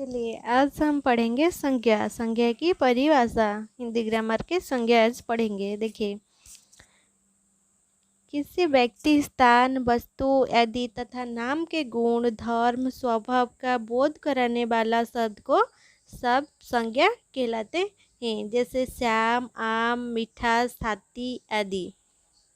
चलिए आज हम पढ़ेंगे संज्ञा। संज्ञा की परिभाषा हिंदी ग्रामर के संज्ञा आज पढ़ेंगे। देखिए, किसी व्यक्ति, स्थान, वस्तु आदि तथा नाम के गुण, धर्म, स्वभाव का बोध कराने वाला शब्द को सब संज्ञा कहलाते हैं। जैसे श्याम, आम, मिठास, हाथी आदि।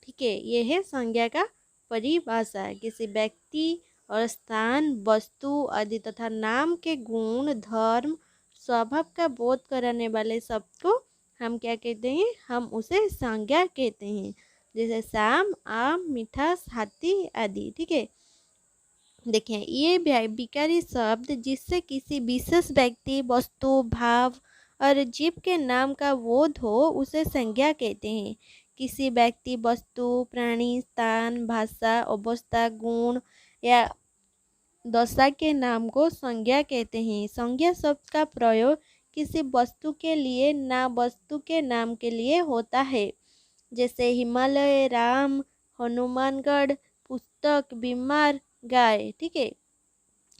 ठीक है, ये है संज्ञा का परिभाषा। किसी व्यक्ति और स्थान, वस्तु आदि तथा नाम के गुण, धर्म, स्वभाव का बोध कराने वाले शब्द को हम क्या कहते हैं? हम उसे संज्ञा कहते हैं। जैसे श्याम, आम, मिठास, हाथी आदि। ठीक है, देखिए ये विकारी शब्द जिससे किसी विशेष व्यक्ति, वस्तु, भाव और जीव के नाम का बोध हो उसे संज्ञा कहते हैं। किसी व्यक्ति, वस्तु, प्राणी, स्थान, भाषा, अवस्था, गुण या दशा के नाम को संज्ञा कहते हैं। संज्ञा शब्द का प्रयोग किसी वस्तु के लिए ना वस्तु के नाम के लिए होता है। जैसे हिमालय, राम, हनुमानगढ़, पुस्तक, बीमार, गाय। ठीक है,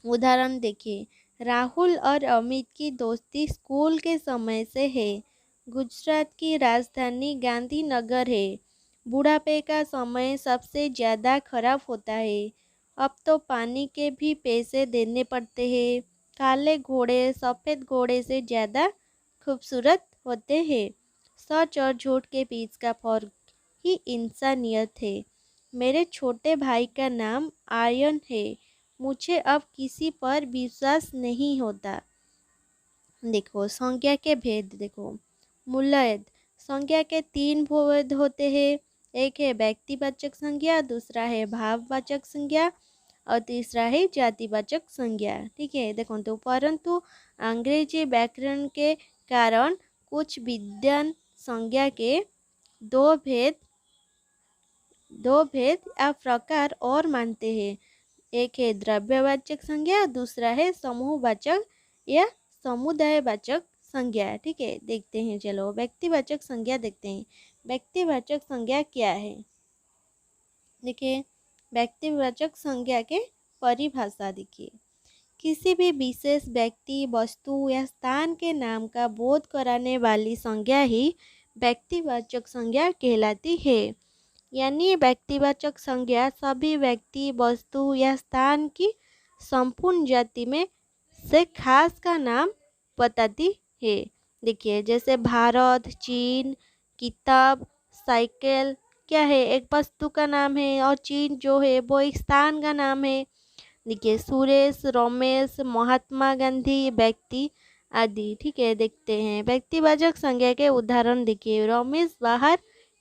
उदाहरण देखिए, राहुल और अमित की दोस्ती स्कूल के समय से है। गुजरात की राजधानी गांधीनगर है। बुढ़ापे का समय सबसे ज़्यादा खराब होता है। अब तो पानी के भी पैसे देने पड़ते हैं। काले घोड़े सफ़ेद घोड़े से ज़्यादा खूबसूरत होते हैं। सच और झूठ के बीच का फर्क ही इंसानियत है। मेरे छोटे भाई का नाम आर्यन है। मुझे अब किसी पर विश्वास नहीं होता। देखो संज्ञा के भेद। देखो, मूलयद संज्ञा के 3 भेद होते हैं। एक है व्यक्तिवाचक संज्ञा, दूसरा है भाववाचक संज्ञा और तीसरा है जातिवाचक संज्ञा। ठीक है, देखो तो परंतु अंग्रेजी व्याकरण के कारण कुछ विद्वान संज्ञा के दो भेद या प्रकार और मानते हैं। एक है द्रव्यवाचक संज्ञा, दूसरा है समूहवाचक या समुदायवाचक संज्ञा। ठीक है, देखते हैं। चलो व्यक्तिवाचक संज्ञा देखते हैं। व्यक्तिवाचक संज्ञा क्या है? देखिए, व्यक्तिवाचक संज्ञा के परिभाषा देखिए, किसी भी विशेष व्यक्ति, वस्तु या स्थान के नाम का बोध कराने वाली संज्ञा ही व्यक्तिवाचक संज्ञा कहलाती है। यानी व्यक्तिवाचक संज्ञा सभी व्यक्ति, वस्तु या स्थान की संपूर्ण जाति में से खास का नाम बताती है। देखिए, जैसे भारत, चीन, किताब, साइकिल क्या है? एक वस्तु का नाम है और चीन जो है वो एक स्थान का नाम है। देखिए, सुरेश, रमेश, महात्मा गांधी, व्यक्ति आदि। ठीक है, देखते हैं व्यक्तिवाचक संज्ञा के उदाहरण। देखिए, रमेश बाहर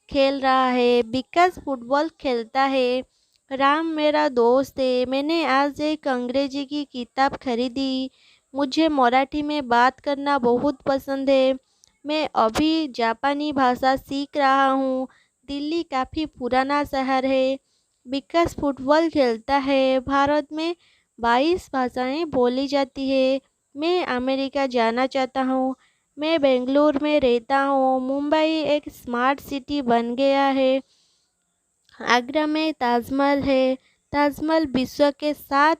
खेल रहा है, विकास फुटबॉल खेलता है, राम मेरा दोस्त है, मैंने आज एक अंग्रेजी की किताब खरीदी, मुझे मराठी में बात करना बहुत पसंद है, मैं अभी जापानी भाषा सीख रहा हूँ, दिल्ली काफ़ी पुराना शहर है, विकास फुटबॉल खेलता है, भारत में 22 भाषाएं बोली जाती है, मैं अमेरिका जाना चाहता हूँ, मैं बेंगलुरु में रहता हूँ, मुंबई एक स्मार्ट सिटी बन गया है, आगरा में ताजमहल है, ताजमहल विश्व के 7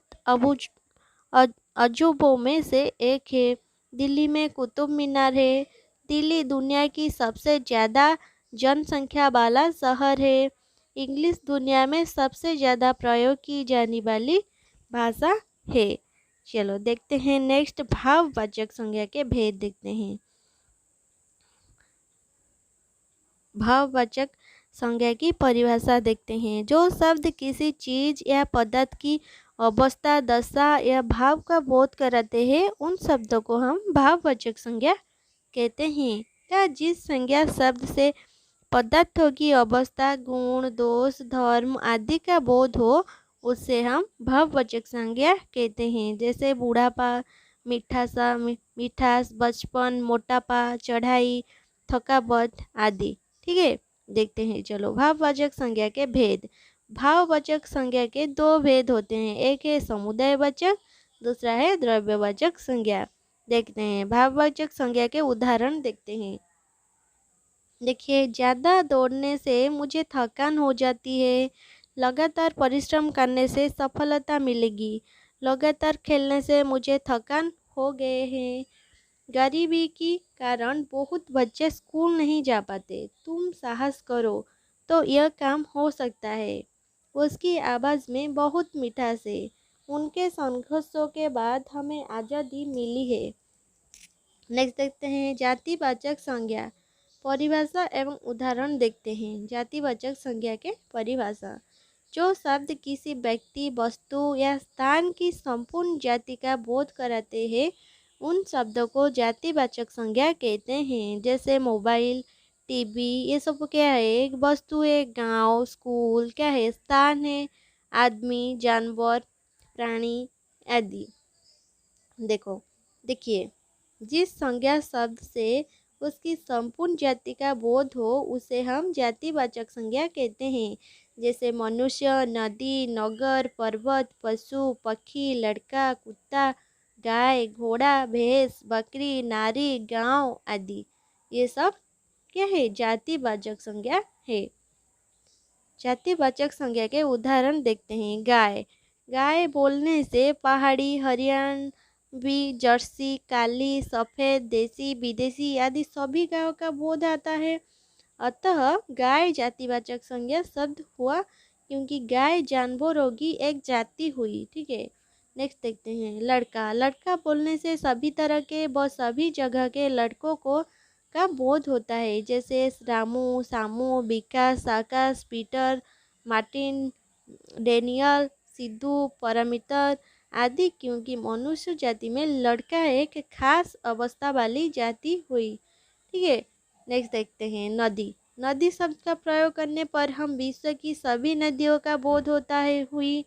अजूबों में से एक है, दिल्ली में कुतुब मीनार है, दिल्ली दुनिया की सबसे ज़्यादा जनसंख्या वाला शहर है, इंग्लिश दुनिया में सबसे ज़्यादा प्रयोग की जाने वाली भाषा है। चलो देखते हैं नेक्स्ट, भाववाचक संज्ञा के भेद देखते हैं। भाववाचक संज्ञा की परिभाषा देखते हैं। जो शब्द किसी चीज या पदार्थ की अवस्था, दशा या भाव का बोध कराते हैं उन शब्दों को हम भाववाचक संज्ञा कहते हैं। या जिस संज्ञा शब्द से पदार्थों की अवस्था, गुण, दोष, धर्म आदि का बोध हो उससे हम भाववाचक संज्ञा कहते हैं। जैसे बुढ़ापा, मिठास, बचपन, मोटापा, चढ़ाई, थकावट आदि। ठीक है, देखते हैं। चलो भाववाचक संज्ञा के भेद। भाववाचक संज्ञा के 2 भेद होते हैं, एक है समुदायवाचक, दूसरा है द्रव्यवाचक संज्ञा। देखते हैं भाववाचक संज्ञा के उदाहरण देखते हैं। देखिए, ज़्यादा दौड़ने से मुझे थकान हो जाती है, लगातार परिश्रम करने से सफलता मिलेगी, लगातार खेलने से मुझे थकान हो गए हैं। गरीबी के कारण बहुत बच्चे स्कूल नहीं जा पाते। तुम साहस करो तो यह काम हो सकता है। उसकी आवाज़ में बहुत मिठास है। उनके संघर्षों के बाद हमें आज़ादी मिली है। नेक्स्ट देखते हैं जातिवाचक संज्ञा परिभाषा एवं उदाहरण देखते हैं। जातिवाचक संज्ञा के परिभाषा जो शब्द किसी व्यक्ति वस्तु या स्थान की संपूर्ण जाति का बोध कराते हैं उन शब्दों को जातिवाचक संज्ञा कहते हैं। जैसे मोबाइल टीवी ये सब क्या है एक वस्तु है, गांव स्कूल क्या है स्थान है, आदमी जानवर प्राणी आदि। देखिए जिस संज्ञा शब्द से उसकी संपूर्ण जाति का बोध हो उसे हम जातिवाचक संज्ञा कहते हैं। जैसे मनुष्य नदी नगर पर्वत पशु पक्षी लड़का कुत्ता गाय घोड़ा भैंस बकरी नारी गांव आदि ये सब क्या है जातिवाचक संज्ञा है। जातिवाचक संज्ञा के उदाहरण देखते हैं। गाय गाय बोलने से पहाड़ी हरियाणवी जर्सी काली सफ़ेद देसी विदेशी आदि सभी गायों का बोध आता है। अतः गाय जातिवाचक संज्ञा शब्द हुआ क्योंकि गाय जानवरों की एक जाति हुई। ठीक है नेक्स्ट देखते हैं। लड़का लड़का बोलने से सभी तरह के व सभी जगह के लड़कों को का बोध होता है। जैसे रामू सामू विकास आकाश पीटर मार्टिन डेनियल सिद्धू परमितर आदि क्योंकि मनुष्य जाति में लड़का एक खास अवस्था वाली जाति हुई। ठीक है नेक्स्ट देखते हैं। नदी नदी शब्द का प्रयोग करने पर हम विश्व की सभी नदियों का बोध होता है हुई।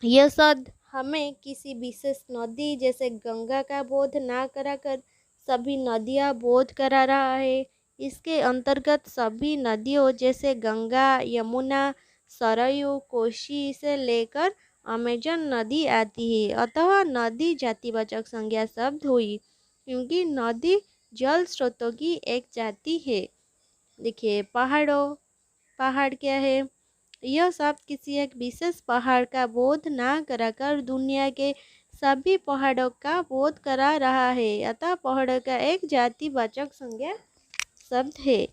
यह शब्द हमें किसी विशेष नदी जैसे गंगा का बोध ना कराकर सभी नदियाँ बोध करा रहा है। इसके अंतर्गत सभी नदियों जैसे गंगा यमुना सरयू कोसी से लेकर अमेजन नदी आती है। अतः नदी जातिवाचक संज्ञा शब्द हुई क्योंकि नदी जल स्रोतों की एक जाति है। देखिए पहाड़ क्या है यह शब्द किसी एक विशेष पहाड़ का बोध ना कराकर दुनिया के सभी पहाड़ों का बोध करा रहा है। अतः पहाड़ों का एक जातिवाचक संज्ञा शब्द है।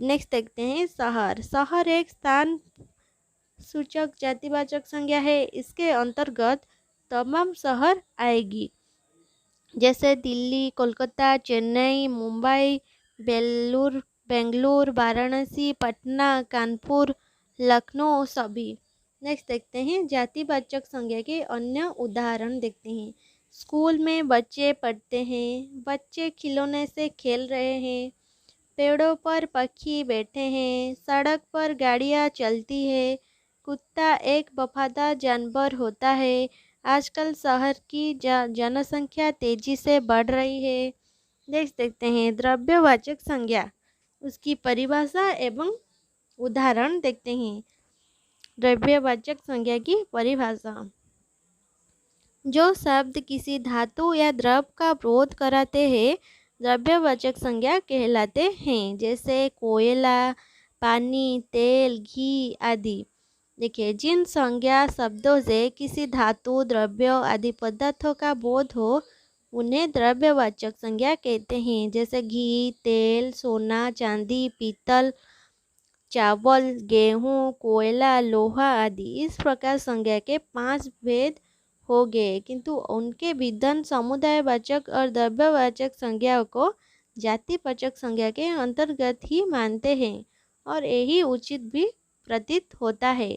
नेक्स्ट देखते हैं। शहर शहर एक स्थान सूचक जातिवाचक संज्ञा है। इसके अंतर्गत तमाम शहर आएगी जैसे दिल्ली कोलकाता चेन्नई मुंबई बेंगलुरु वाराणसी पटना कानपुर लखनऊ सभी। नेक्स्ट देखते हैं जातिवाचक संज्ञा के अन्य उदाहरण देखते हैं। स्कूल में बच्चे पढ़ते हैं बच्चे खिलौने से खेल रहे हैं पेड़ों पर पक्षी बैठे हैं सड़क पर गाड़ियाँ चलती है कुत्ता एक वफादार जानवर होता है। आजकल शहर की जनसंख्या तेजी से बढ़ रही है। नेक्स्ट देखते हैं द्रव्यवाचक संज्ञा उसकी परिभाषा एवं उदाहरण देखते हैं। द्रव्यवाचक संज्ञा की परिभाषा जो शब्द किसी धातु या द्रव का बोध कराते हैं द्रव्यवाचक संज्ञा कहलाते हैं। जैसे कोयला पानी तेल घी आदि। देखिए जिन संज्ञा शब्दों से किसी धातु द्रव्य आदि पदार्थों का बोध हो उन्हें द्रव्यवाचक संज्ञा कहते हैं। जैसे घी तेल सोना चांदी पीतल चावल गेहूँ कोयला लोहा आदि। इस प्रकार संज्ञा के 5 भेद हो गए किंतु उनके विधान समुदायवाचक और द्रव्यवाचक संज्ञाओं को जातिवाचक संज्ञा के अंतर्गत ही मानते हैं और यही उचित भी प्रतीत होता है।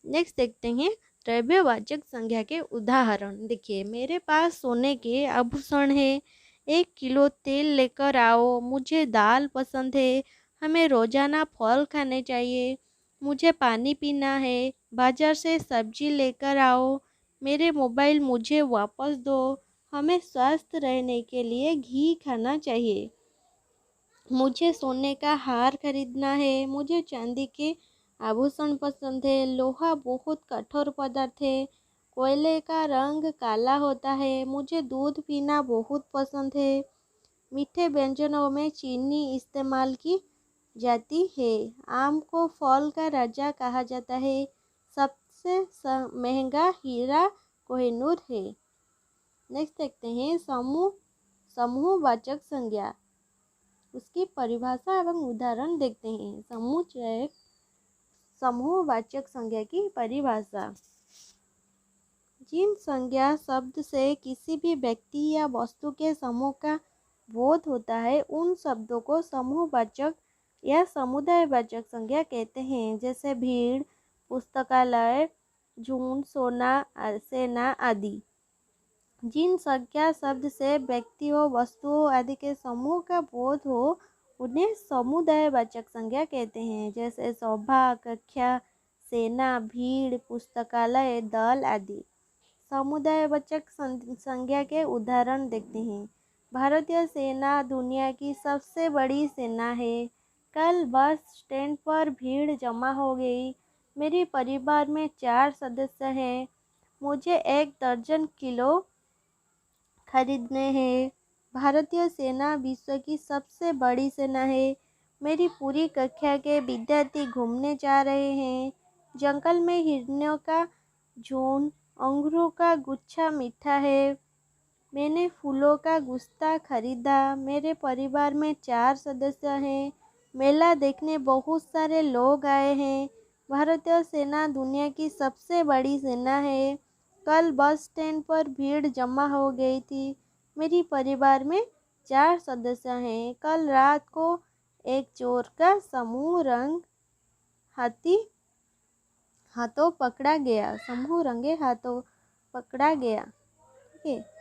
नेक्स्ट देखते हैं द्रव्यवाचक संज्ञा के उदाहरण। देखिए मेरे पास सोने के आभूषण है 1 किलो तेल लेकर आओ मुझे दाल पसंद है हमें रोजाना फल खाने चाहिए मुझे पानी पीना है बाजार से सब्जी लेकर आओ मेरे मोबाइल मुझे वापस दो हमें स्वस्थ रहने के लिए घी खाना चाहिए मुझे सोने का हार खरीदना है मुझे चांदी के आभूषण पसंद है लोहा बहुत कठोर पदार्थ है कोयले का रंग काला होता है मुझे दूध पीना बहुत पसंद है मीठे व्यंजनों में चीनी इस्तेमाल की जाती है आम को फल का राजा कहा जाता है सबसे महंगा हीरा कोहिनूर है। नेक्स्ट देखते हैं समूहवाचक संज्ञा, उसकी परिभाषा एवं उदाहरण देखते हैं। समूहवाचक संज्ञा की परिभाषा। जिन संज्ञा शब्द से किसी भी व्यक्ति या वस्तु के समूह का बोध होता है उन शब्दों को समूहवाचक या समुदायवाचक संज्ञा कहते हैं, जैसे भीड़, पुस्तकालय, झुंड, सेना आदि। जिन संज्ञा शब्द से व्यक्तियों, वस्तुओं आदि के समूह का बोध हो उन्हें समुदायवाचक संज्ञा कहते हैं, जैसे सभा, कक्षा, सेना, भीड़, पुस्तकालय, दल आदि। समुदायवाचक संज्ञा के उदाहरण देखते हैं। भारतीय सेना दुनिया की सबसे बड़ी सेना है। कल बस स्टैंड पर भीड़ जमा हो गई। मेरे परिवार में 4 सदस्य हैं। मुझे 1 दर्जन किलो खरीदने हैं। भारतीय सेना विश्व की सबसे बड़ी सेना है। मेरी पूरी कक्षा के विद्यार्थी घूमने जा रहे हैं। जंगल में हिरणों का झुंड, अंगूरों का गुच्छा मीठा है। मैंने फूलों का गुच्छा खरीदा। मेरे परिवार में 4 सदस्य हैं। मेला देखने बहुत सारे लोग आए हैं। भारतीय सेना दुनिया की सबसे बड़ी सेना है। कल बस स्टैंड पर भीड़ जमा हो गई थी। मेरी परिवार में 4 सदस्य हैं। कल रात को एक चोर का समूह रंगे हाथों पकड़ा गया। ठीक है।